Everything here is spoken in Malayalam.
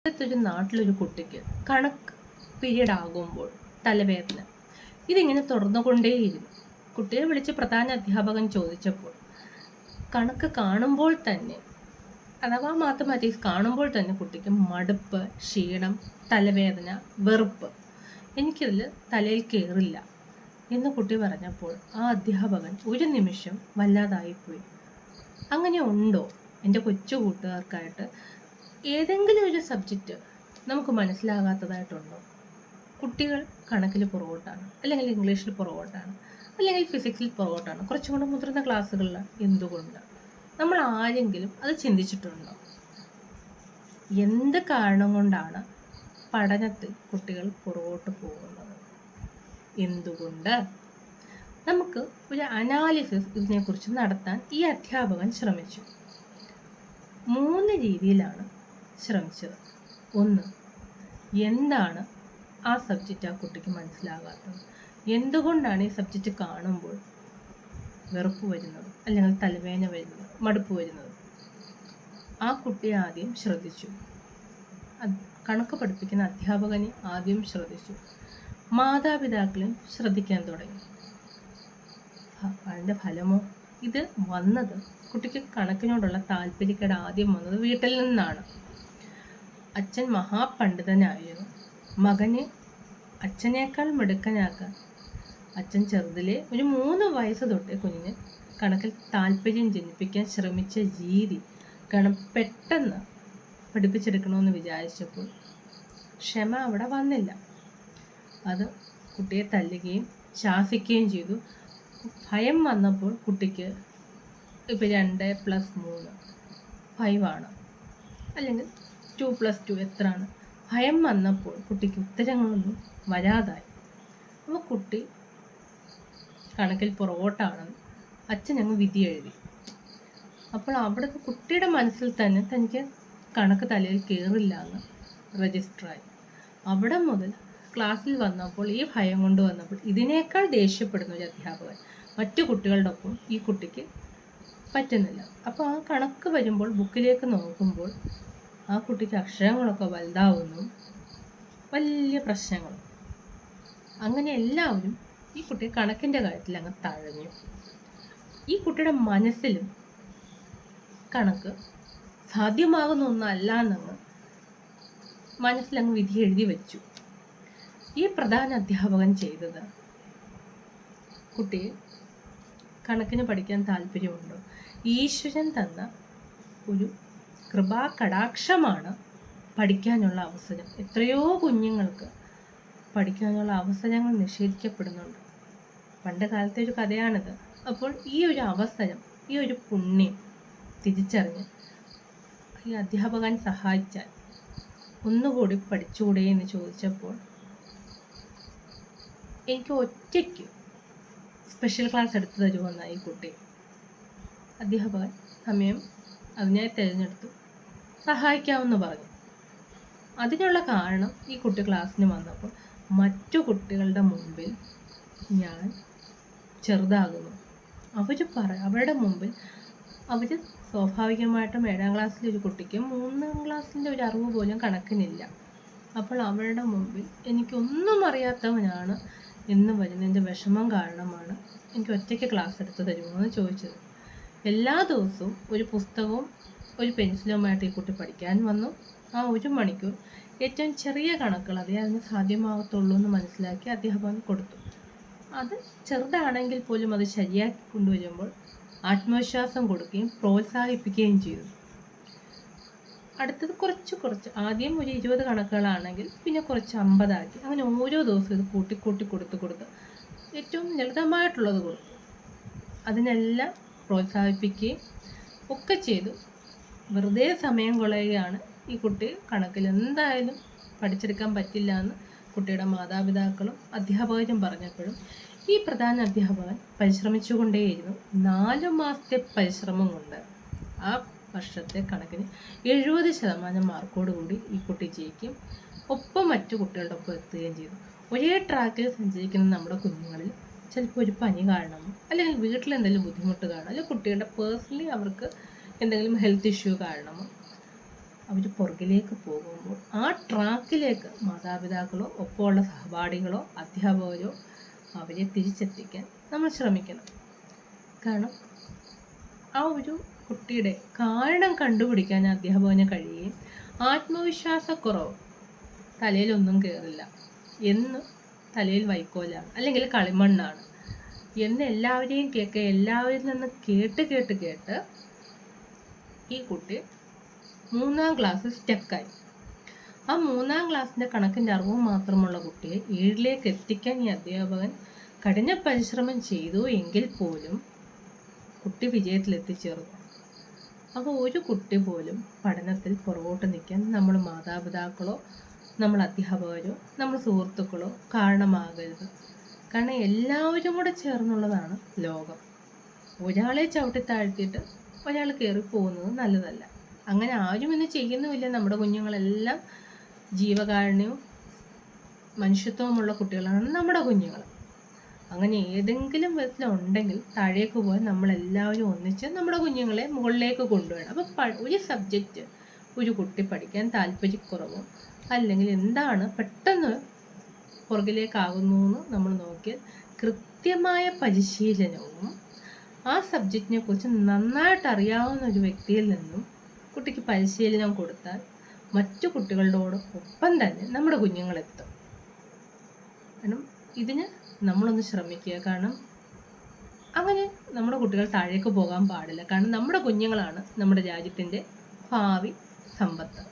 അടുത്തൊരു നാട്ടിലൊരു കുട്ടിക്ക് കണക്ക് പീരീഡ് ആകുമ്പോൾ തലവേദന. ഇതിങ്ങനെ തുറന്നുകൊണ്ടേയിരുന്നു. കുട്ടിയെ വിളിച്ച് പ്രധാന അധ്യാപകൻ ചോദിച്ചപ്പോൾ കണക്ക് കാണുമ്പോൾ തന്നെ, അഥവാ മാത്തമാറ്റിക്സ് കാണുമ്പോൾ തന്നെ കുട്ടിക്ക് മടുപ്പ്, ക്ഷീണം, തലവേദന, വെറുപ്പ്, എനിക്കതിൽ തലയിൽ കയറില്ല എന്ന് കുട്ടി പറഞ്ഞപ്പോൾ ആ അധ്യാപകൻ ഒരു നിമിഷം വല്ലാതായിപ്പോയി. അങ്ങനെ ഉണ്ടോ എൻ്റെ കൊച്ചു കൂട്ടുകാർക്കായിട്ട് ഏതെങ്കിലും ഒരു സബ്ജക്റ്റ് നമുക്ക് മനസ്സിലാകാത്തതായിട്ടുണ്ടോ? കുട്ടികൾ കണക്കിൽ പുറകോട്ടാണ്, അല്ലെങ്കിൽ ഇംഗ്ലീഷിൽ പുറകോട്ടാണ്, അല്ലെങ്കിൽ ഫിസിക്സിൽ പുറകോട്ടാണ്, കുറച്ചും കൂടെ മുതിർന്ന ക്ലാസ്സുകളിൽ. എന്തുകൊണ്ട്? നമ്മൾ ആരെങ്കിലും അത് ചിന്തിച്ചിട്ടുണ്ടോ? എന്ത് കാരണം കൊണ്ടാണ് പഠനത്തിൽ കുട്ടികൾ പുറകോട്ട് പോകുന്നത്? എന്തുകൊണ്ട്? നമുക്ക് ഒരു അനാലിസിസ് ഇതിനെക്കുറിച്ച് നടത്താൻ ഈ അധ്യാപകൻ ശ്രമിച്ചു. 3 രീതിയിലാണ് ശ്രമിച്ചത്. 1, എന്താണ് ആ സബ്ജക്റ്റ് ആ കുട്ടിക്ക് മനസ്സിലാകാത്തത്? എന്തുകൊണ്ടാണ് ഈ സബ്ജക്റ്റ് കാണുമ്പോൾ വെറുപ്പ് വരുന്നത്, അല്ലെങ്കിൽ തലവേദന വരുന്നത്, മടുപ്പ് വരുന്നത്? ആ കുട്ടിയെ ആദ്യം ശ്രദ്ധിച്ചു. കണക്ക് പഠിപ്പിക്കുന്ന അധ്യാപകനെ ആദ്യം ശ്രദ്ധിച്ചു. മാതാപിതാക്കളെയും ശ്രദ്ധിക്കാൻ തുടങ്ങി. അതിൻ്റെ ഫലമോ? ഇത് വന്നത്, കുട്ടിക്ക് കണക്കിനോടുള്ള താല്പര്യക്കേട് ആദ്യം വന്നത് വീട്ടിൽ നിന്നാണ്. അച്ഛൻ മഹാപണ്ഡിതനായിരുന്നു. മകനെ അച്ഛനേക്കാൾ മിടുക്കനാക്കാൻ അച്ഛൻ ചെറുതിലെ ഒരു 3 വയസ്സ് തൊട്ടേ കുഞ്ഞിന് കണക്കിൽ താല്പര്യം ജനിപ്പിക്കാൻ ശ്രമിച്ച രീതി പെട്ടെന്ന് പഠിപ്പിച്ചെടുക്കണമെന്ന് വിചാരിച്ചപ്പോൾ ക്ഷമ അവിടെ വന്നില്ല. അത് കുട്ടിയെ തല്ലുകയും ശാസിക്കുകയും ചെയ്തു. ഭയം വന്നപ്പോൾ കുട്ടിക്ക് ഇപ്പോൾ 2 + 3 5 ആണ്, അല്ലെങ്കിൽ 2 + 2 എത്രയാണ്? ഭയം വന്നപ്പോൾ കുട്ടിക്ക് ഉത്തരങ്ങളൊന്നും വരാതായി. അപ്പോൾ കുട്ടി കണക്കിൽ പുറകോട്ടാണെന്ന് അച്ഛനങ്ങ് വിധി എഴുതി. അപ്പോൾ അവിടുത്തെ കുട്ടിയുടെ മനസ്സിൽ തന്നെ തനിക്ക് കണക്ക് തലയിൽ കയറില്ല എന്ന് രജിസ്റ്ററായി. അവിടെ മുതൽ ക്ലാസ്സിൽ വന്നപ്പോൾ ഈ ഭയം കൊണ്ട് വന്നപ്പോൾ ഇതിനേക്കാൾ ദേഷ്യപ്പെടുന്ന ഒരു അധ്യാപകൻ മറ്റു കുട്ടികളുടെ ഒപ്പം ഈ കുട്ടിക്ക് പറ്റുന്നില്ല. അപ്പോൾ ആ കണക്ക് വരുമ്പോൾ ബുക്കിലേക്ക് നോക്കുമ്പോൾ ആ കുട്ടിക്ക് അക്ഷരങ്ങളൊക്കെ വലുതാവുന്നു, വലിയ പ്രശ്നങ്ങൾ. അങ്ങനെ എല്ലാവരും ഈ കുട്ടിയെ കണക്കിൻ്റെ കാര്യത്തിൽ അങ്ങ് തഴഞ്ഞു. ഈ കുട്ടിയുടെ മനസ്സിലും കണക്ക് സാധ്യമാകുന്ന ഒന്നല്ല എന്നങ്ങ് മനസ്സിലങ്ങ് വിധി എഴുതി വെച്ചു. ഈ പ്രധാന അധ്യാപകൻ ചെയ്തത്, കുട്ടിയെ കണക്കിന് പഠിക്കാൻ താല്പര്യമുണ്ടോ? ഈശ്വരൻ തന്ന ഒരു കൃപാകടാക്ഷമാണ് പഠിക്കാനുള്ള അവസരം. എത്രയോ കുഞ്ഞുങ്ങൾക്ക് പഠിക്കാനുള്ള അവസരങ്ങൾ നിഷേധിക്കപ്പെടുന്നുണ്ട്. പണ്ട് കാലത്തെ ഒരു കഥയാണിത്. അപ്പോൾ ഈ ഒരു അവസരം, ഈ ഒരു പുണ്യം തിരിച്ചറിഞ്ഞ് ഈ അധ്യാപകൻ സഹായിച്ചാൽ ഒന്നുകൂടി പഠിച്ചുകൂടെ എന്ന് ചോദിച്ചപ്പോൾ, എനിക്ക് ഒറ്റയ്ക്ക് സ്പെഷ്യൽ ക്ലാസ് എടുത്തു തരുമെന്നായി കുട്ടി. അധ്യാപകൻ സമയം അതിനായി തിരഞ്ഞെടുത്തു, സഹായിക്കാമെന്ന് പറഞ്ഞു. അതിനുള്ള കാരണം, ഈ കുട്ടി ക്ലാസ്സിന് വന്നപ്പോൾ മറ്റു കുട്ടികളുടെ മുമ്പിൽ ഞാൻ ചെറുതാകുന്നു. അവരുടെ മുമ്പിൽ അവർ സ്വാഭാവികമായിട്ടും 7ാം ക്ലാസ്സിലെ ഒരു കുട്ടിക്ക് 3ാം ക്ലാസ്സിൻ്റെ ഒരു അറിവ് പോലും കണക്കിനില്ല. അപ്പോൾ അവരുടെ മുമ്പിൽ എനിക്കൊന്നും അറിയാത്തവനാണ് എന്ന് വരുന്നതിൻ്റെ വിഷമം കാരണമാണ് എനിക്ക് ഒറ്റയ്ക്ക് ക്ലാസ് എടുത്ത് തരുമോ എന്ന് ചോദിച്ചത്. എല്ലാ ദിവസവും ഒരു പുസ്തകവും ഒരു പെൻസിലുമായിട്ട് ഈ കുട്ടി പഠിക്കാൻ വന്നു. ആ 1 മണിക്കൂർ ഏറ്റവും ചെറിയ കണക്കുകൾ അതേ അതിന് സാധ്യമാകത്തുള്ളൂ എന്ന് മനസ്സിലാക്കി അധ്യാപകൻ കൊടുത്തു. അത് ചെറുതാണെങ്കിൽ പോലും അത് ശരിയാക്കി കൊണ്ടുവരുമ്പോൾ ആത്മവിശ്വാസം കൊടുക്കുകയും പ്രോത്സാഹിപ്പിക്കുകയും ചെയ്തു. അടുത്തത് കുറച്ച് ആദ്യം ഒരു 20 കണക്കുകളാണെങ്കിൽ പിന്നെ കുറച്ച് 50 ആക്കി. അങ്ങനെ ഓരോ ദിവസവും ഇത് കൂട്ടി കൊടുത്ത് ഏറ്റവും ലളിതമായിട്ടുള്ളത് കൊടുത്തു. അതിനെല്ലാം പ്രോത്സാഹിപ്പിക്കുകയും ഒക്കെ ചെയ്തു. വെറുതെ സമയം കളയുകയാണ്. ഈ കുട്ടി കണക്കിൽ എന്തായാലും പഠിച്ചെടുക്കാൻ പറ്റില്ല എന്ന് കുട്ടിയുടെ മാതാപിതാക്കളും അധ്യാപകരും പറഞ്ഞപ്പോഴും ഈ പ്രധാന അധ്യാപകൻ പരിശ്രമിച്ചുകൊണ്ടേയിരുന്നു. 4 മാസത്തെ പരിശ്രമം കൊണ്ട് ആ വർഷത്തെ കണക്കിന് 70% മാർക്കോടുകൂടി ഈ കുട്ടി ജയിക്കും. ഒപ്പം മറ്റു കുട്ടികളുടെ ഒപ്പം എത്തുകയും ചെയ്തു. ഒരേ ട്രാക്കിൽ സഞ്ചരിക്കുന്ന നമ്മുടെ കുഞ്ഞുങ്ങളിൽ ചിലപ്പോൾ ഒരു പനി കാരണമോ, അല്ലെങ്കിൽ വീട്ടിൽ എന്തെങ്കിലും ബുദ്ധിമുട്ട് കാണുമോ, അല്ലെങ്കിൽ കുട്ടികളുടെ പേഴ്സണലി അവർക്ക് എന്തെങ്കിലും ഹെൽത്ത് ഇഷ്യൂ കാരണമോ അവർ പുറകിലേക്ക് പോകുമ്പോൾ ആ ട്രാക്കിലേക്ക് മാതാപിതാക്കളോ ഒപ്പമുള്ള സഹപാഠികളോ അധ്യാപകരോ അവരെ തിരിച്ചെത്തിക്കാൻ നമ്മൾ ശ്രമിക്കണം. കാരണം ആ ഒരു കുട്ടിയുടെ കാരണം കണ്ടുപിടിക്കാൻ അധ്യാപകന് കഴിയുകയും ആത്മവിശ്വാസക്കുറവ്, തലയിലൊന്നും കയറില്ല എന്ന്, തലയിൽ വൈക്കോലാണ് അല്ലെങ്കിൽ കളിമണ്ണാണ് എന്ന് എല്ലാവരെയും എല്ലാവരിൽ നിന്ന് കേട്ട് ഈ കുട്ടി 3-ാം ക്ലാസ് സ്റ്റക്കായി. ആ 3-ാം ക്ലാസ്സിൻ്റെ കണക്കിൻ്റെ അറിവ് മാത്രമുള്ള കുട്ടിയെ 7ലേക്ക് എത്തിക്കാൻ ഈ അധ്യാപകൻ കഠിന പരിശ്രമം ചെയ്തു എങ്കിൽ പോലും കുട്ടി വിജയത്തിലെത്തിച്ചേർന്നു. അപ്പോൾ ഒരു കുട്ടി പോലും പഠനത്തിൽ പുറകോട്ട് നിൽക്കാൻ നമ്മൾ മാതാപിതാക്കളോ നമ്മൾ അധ്യാപകരോ നമ്മൾ സുഹൃത്തുക്കളോ കാരണമാകരുത്. കാരണം എല്ലാവരും കൂടെ ചേർന്നുള്ളതാണ് ലോകം. ഒരാളെ ചവിട്ടി താഴ്ത്തിയിട്ട് ഒരാൾ കയറിപ്പോകുന്നത് നല്ലതല്ല. അങ്ങനെ ആരും ഇന്ന് ചെയ്യുന്നുമില്ല. നമ്മുടെ കുഞ്ഞുങ്ങളെല്ലാം ജീവകാരുണ്യവും മനുഷ്യത്വമുള്ള കുട്ടികളാണ് നമ്മുടെ കുഞ്ഞുങ്ങൾ. അങ്ങനെ ഏതെങ്കിലും വിധത്തിലുണ്ടെങ്കിൽ താഴേക്ക് പോകാൻ നമ്മളെല്ലാവരും ഒന്നിച്ച് നമ്മുടെ കുഞ്ഞുങ്ങളെ മുകളിലേക്ക് കൊണ്ടുവരണം. അപ്പോൾ ഒരു സബ്ജക്റ്റ് ഒരു കുട്ടി പഠിക്കാൻ താല്പര്യക്കുറവോ അല്ലെങ്കിൽ എന്താണ് പെട്ടെന്ന് പുറകിലേക്കാകുന്നു എന്ന് നമ്മൾ നോക്കിയാൽ കൃത്യമായ പരിശീലനവും ആ സബ്ജക്റ്റിനെ കുറിച്ച് നന്നായിട്ട് അറിയാവുന്ന ഒരു വ്യക്തിയിൽ നിന്നും കുട്ടിക്ക് പരിശീലനം കൊടുത്താൽ മറ്റു കുട്ടികളോട് ഒപ്പം തന്നെ നമ്മുടെ കുഞ്ഞുങ്ങളെത്തും. കാരണം ഇതിന് നമ്മളൊന്ന് ശ്രമിക്കുക. കാരണം അങ്ങനെ നമ്മുടെ കുട്ടികൾ താഴേക്ക് പോകാൻ പാടില്ല. കാരണം നമ്മുടെ കുഞ്ഞുങ്ങളാണ് നമ്മുടെ രാജ്യത്തിൻ്റെ ഭാവി സമ്പത്ത്.